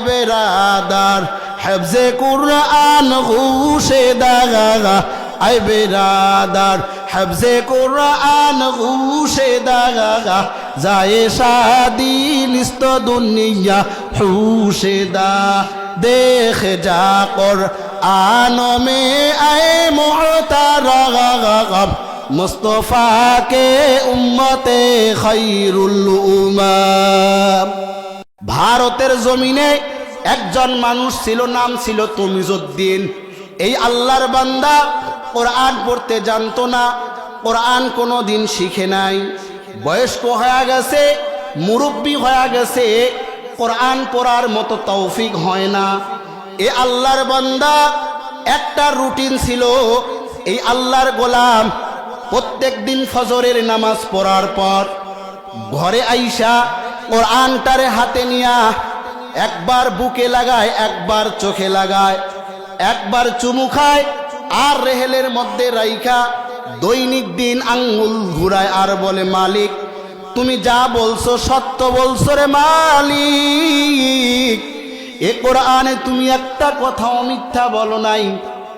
বেরাদার হেফজে কুরআন গুশে দাগা আই বেরাদার হেফজে কুরআন গুশে দাগা যায় শাদি নিস্ত দুনিয়া হুশে দা দেখ যা কুরআন মে আয়ে মুহতারাম মুস্তফা কে উম্মতে খায়রুল উম্মাম। ভারতের জমিনে একজন মানুষ ছিল, নাম ছিল তমিজউদ্দিন। এই আল্লাহর বান্দা কোরআন পড়তে জানতো না, কোরআন কোনোদিন শিখে নাই, বয়স্ক হয়ে গেছে, মুরব্বী হয়ে গেছে, কোরআন পড়ার মতো তৌফিক হয় না। এই আল্লাহর বান্দা একটা রুটিন ছিল, এই আল্লাহর গোলাম প্রত্যেক দিন ফজরের নামাজ পড়ার পর ঘরে আইসা কোরআনটারে হাতে নিয়া একবার বুকে লাগায়, একবার চোখে লাগায়, একবার চুমু খায়, আর রেহেলের মধ্যে রাইখা দৈনিক দিন আঙ্গুল ঘুরায় আর বলে, মালিক তুমি যা বলছো সত্য বলছো রে মালিক, এ কোরআনে তুমি একটা কথাও মিথ্যা বলো নাই,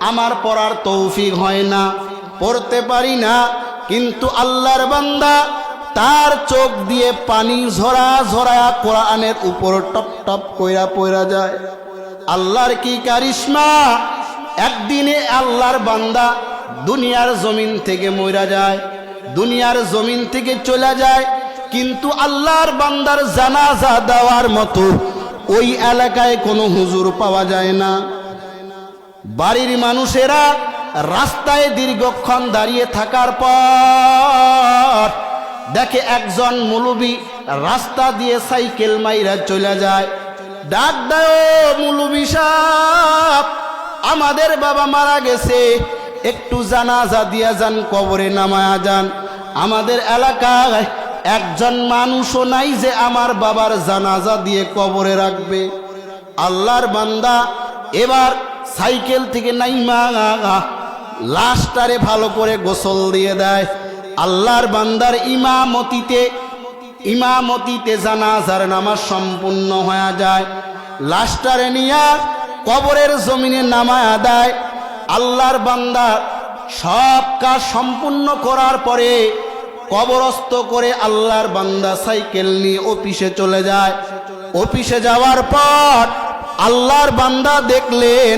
আমার পড়ার তৌফিক হয় না, পড়তে পারি না। কিন্তু আল্লাহর বান্দা তার চোখ দিয়ে পানি ঝরা ঝরা কোরআনের উপর টপ টপ কইরা পড়া যায়। আল্লাহর কি কারিশমা! একদিনে আল্লাহর বান্দা দুনিয়ার জমিন থেকে মইরা যায়, দুনিয়ার জমিন থেকে চলে যায়, কিন্তু আল্লাহর বান্দার জানাজা দেওয়ার মতো ওই এলাকায় কোনো হুজুর পাওয়া যায় না। বাড়ির মানুষেরা রাস্তায় দীর্ঘক্ষণ দাঁড়িয়ে থাকার পর দেখে একজন মৌলবী রাস্তা দিয়ে সাইকেল মাইরা চলে যায়। ডাক দাও মৌলবী সাহেব, আমাদের বাবা মারা গেছে, একটু জানাজা দিয়া যান, কবরে নামায়া যান। আমাদের এলাকায় একজন মানুষও নাই যে আমার বাবার জানাজা দিয়ে কবরে রাখবে। আল্লাহর বান্দা এবার সাইকেল থেকে নাইমা লাশটারে ভালো করে গোসল দিয়ে দেয়। আল্লাহর বান্দার ইমামতিতে জানাজার নামাজ সম্পূর্ণ হয়ে যায়। লাশটারে নিয়া কবরের জমিনে নামায়া দেয়। আল্লাহর বান্দা সব কাজ সম্পূর্ণ করার পরে কবরস্থ করে আল্লাহর বান্দা সাইকেল নিয়ে অফিসে চলে যায়। অফিসে যাওয়ার পর আল্লাহর বান্দা দেখলেন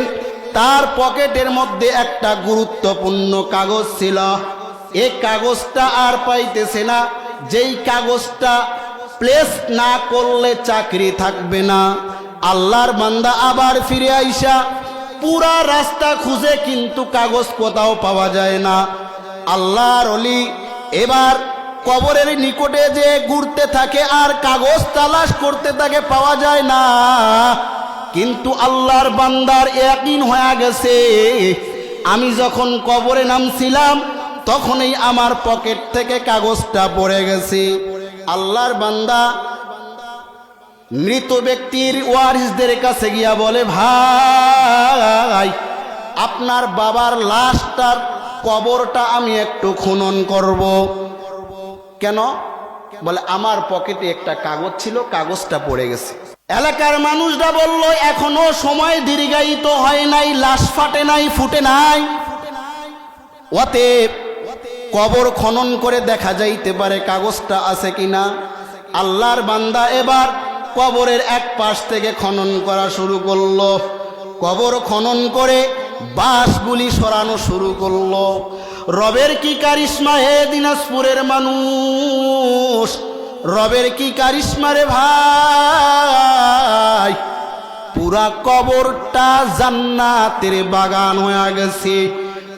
তার পকেটের মধ্যে একটা গুরুত্বপূর্ণ কাগজ ছিল। এই কাগজটা আর পাইতেছে না, যেই কাগজটা প্লেস না করলে চাকরি থাকবে না। আল্লাহর বান্দা আবার ফিরে আইসা পুরা রাস্তা খুঁজে, কিন্তু কাগজ কোথাও পাওয়া যায় না। আল্লাহর ওলি এবার কবরের নিকটে যে ঘুরতে থাকে আর কাগজ তালাশ করতে থাকে, পাওয়া যায় না। কিন্তু আল্লাহর বান্দার ইয়াকিন হয়ে গেছে, আমি যখন কবরে নামছিলাম তখনই আমার পকেট থেকে কাগজটা পড়ে গেছে। আল্লাহর বান্দা মৃত ব্যক্তির ওয়ারিসদের কাছে গিয়া বলে, ভাই আপনার বাবার লাশটার কবরটা আমি একটু খনন করব। কেন? বলে আমার পকেটে একটা কাগজ ছিল, কাগজটা পড়ে গেছে। এলাকার মানুষরা বলল, এখনো সময় দীর্ঘায়িত হয় নাই, লাশ ফাটে নাই, ফুটে নাই, অতএব কবর খনন করে দেখা যাইতে পারে কাগজটা আছে কিনা। আল্লাহর বান্দা এবার কবরের এক পাশ থেকে খনন করা শুরু করলো। কবর খনন করে বাঁশগুলি সরানো শুরু করলো। রবের কি কারিশমা হে দিনাজপুরের মানুষ, রবের কি কারিশমা রে ভাই! পুরা কবরটা জান্নাতের বাগান হয়ে গেছে।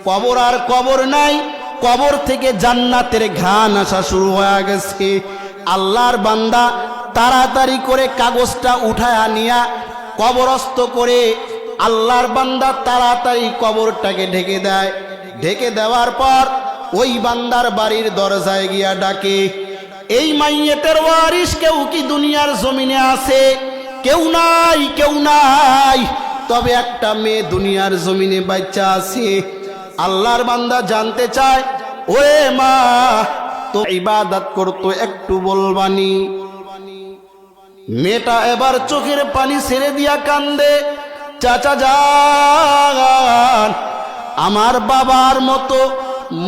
কবর আর কবর নাই, কবর থেকে জান্নাতের ঘ্রাণ আসা শুরু হয়ে গেছে। আল্লাহর বান্দা তাড়াতাড়ি করে কাগজটা উঠায় আনিয়া কবরস্থ করে আল্লাহর বান্দা তাড়াতাড়ি কবরটাকে ঢেকে দেয়। ঢেকে দেওয়ার পর ওই বান্দার বাড়ির দরজায় গিয়া ডাকে, এই মাইয়েতের ওয়ারিস কেউ কি দুনিয়ার জমিনে আছে? কেউ নাই, কেউ নাই, তবে একটা মেয়ে দুনিয়ার জমিনে বাচ্চা আছে। আল্লাহর বান্দা জানতে চায়, ওরে মা তো ইবাদত করতো, একটু বলবানি? মেয়েটা এবার চোখের পানি ছেড়ে দিয়া কান্দে, চাচা যান, আমার বাবার মতো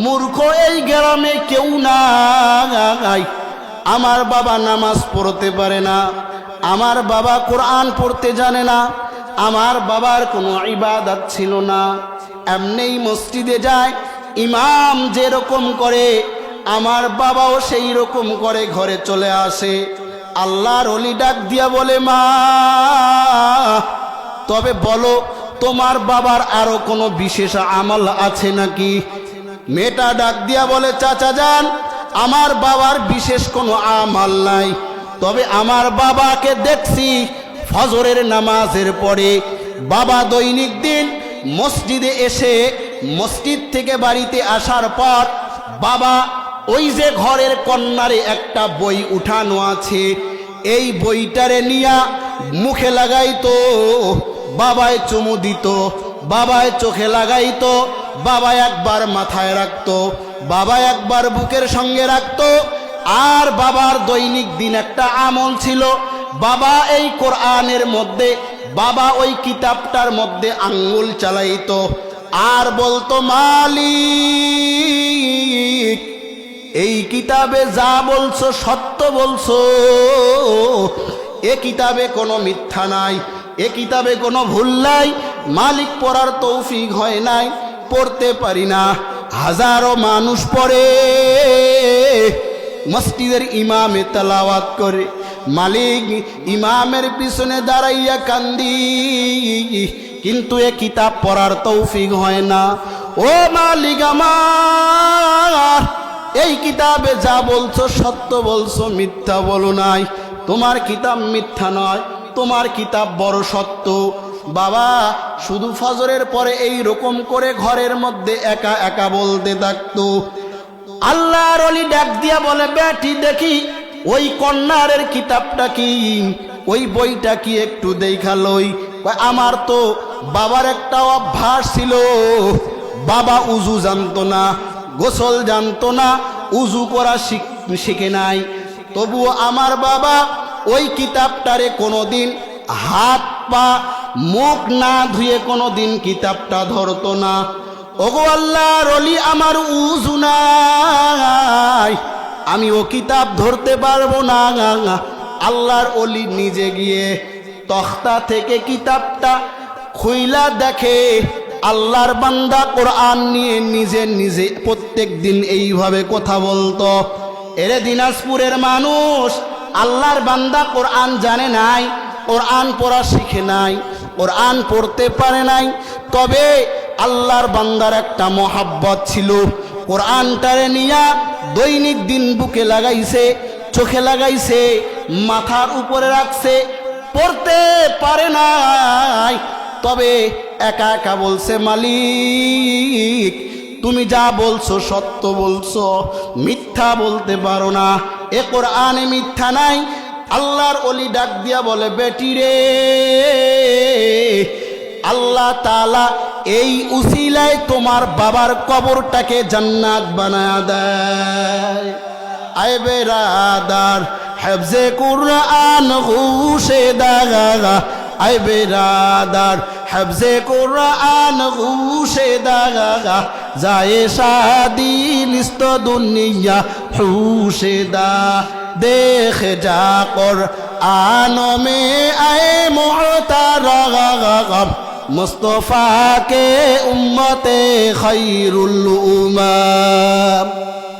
মূর্খ এই গ্রামে কেউ নাই। আমার বাবা নামাজ পড়তে পারে না, আমার বাবা কোরআন পড়তে জানে না, আমার বাবার কোনো ইবাদত ছিল না। এমনিই মসজিদে যায়, ইমাম যেরকম করে আমার বাবাও সেই রকম করে ঘরে চলে আসে। আল্লাহর ওলি ডাক দিয়া বলে, মা তবে বলো তোমার বাবার আরো কোনো বিশেষ আমল আছে নাকি? মেয়েটা ডাক দিয়া বলে, চাচা যান, আমার বাবার বিশেষ কোনো আমল নাই, তবে আমার বাবাকে দেখছি ফজরের নামাজের পরে বাবা দৈনিক দিন মসজিদে এসে মসজিদ থেকে বাড়িতে আসার পর বাবা ওই যে ঘরের কর্নারে একটা বই উঠানো আছে, এই বইটারে নিয়া মুখে লাগাইতো, বাবায় চুমু দিত, বাবায় চোখে লাগাইতো, বাবা একবার মাথায় রাখতো, বাবা একবার বুকের সঙ্গে রাখতো। আর বাবার দৈনিক দিন একটা আমল ছিল, বাবা এই কোরআনের মধ্যে, বাবা ওই কিতাবটার মধ্যে আঙ্গুল চালাইতো আর বলতো, মালিক এই কিতাবে যা বলছো সত্য বলছো, এ কিতাবে কোনো মিথ্যা নাই, এ কিতাবে কোনো ভুল নাই। মালিক পড়ার তৌফিক হয় নাই, পড়তে পারি না। হাজারো মানুষ পড়ে, মসজিদের ইমামে তেলাওয়াত করে, মালিক ইমামের পিছনে দাঁড়াইয়া কান্দি, কিন্তু এ কিতাব পড়ার তৌফিক হয় না। ও মালিক আমার, এই কিতাবে যা বলছো সত্য বলছো, মিথ্যা বলো নাই। তোমার কিতাব মিথ্যা নয়, তোমার কিতাব বড় সত্য। বাবা শুধু ফজরের পরে এই রকম করে ঘরের মধ্যে একা একা বলতে থাকতো। আল্লাহর ওলি ডাক দিয়া বলে, বেটি দেখি ওই কর্নারের কিতাবটা কি, ওই বইটা কি একটু দেখালই। আমার তো বাবার একটা অভ্যাস ছিল, বাবা উজু জানতো না, গোসল জানতো না, উজু করা শিখে নাই, তবুও আমার বাবা ওই কিতাবটারে কোনোদিন হাত পা মুখ না ধুয়ে কোনোদিন কিতাবটা ধরতো না। ওগো আল্লাহর ওলি, আমার উজু নাই, আমি ও কিতাব ধরতে পারবো না। আল্লাহর ওলি নিজে গিয়ে তখতা থেকে কিতাবটা খুইলা দেখে, আল্লাহর বান্দা কোরআন নিয়ে নিজে নিজে প্রত্যেক দিন এইভাবে কথা বলতো। এরে দিনাজপুরের মানুষ, আল্লাহর বান্দা কোরআন জানে নাই, কোরআন পড়া শিখে নাই, কোরআন পড়তে পারে নাই, তবে আল্লাহর বান্দার একটা মহাব্বত ছিল, কোরআনটারে নিয়া দৈনিক দিন বুকে লাগাইছে, চোখে লাগাইছে, মাথার উপরে রাখছে, পড়তে পারে নাই, তবে একা একা বলছে, মালিক তুমি যা বলছো সত্য বলছো, মিথ্যা বলতে পারো না, এ কোরআনে মিথ্যা নাই। আল্লাহর ওলি ডাক দিয়া বলে, বেটি রে, আল্লাহ তাআলা এই উসিলায় তোমার বাবার কবরটাকে জান্নাত বানায়া দেয়। আয় বেরাদার, হেফজে কুরআন হুশে দাগা, আয় বেরাদার, হেফজে কুরআন হুশে দাগা, যায় শাদি নিস্ত দুনিয়া হুশে দা, দেখ যা কুরআন মে আয়ে মুহতারাম, মুস্তফা के उम्मते खैरुल उम्मा।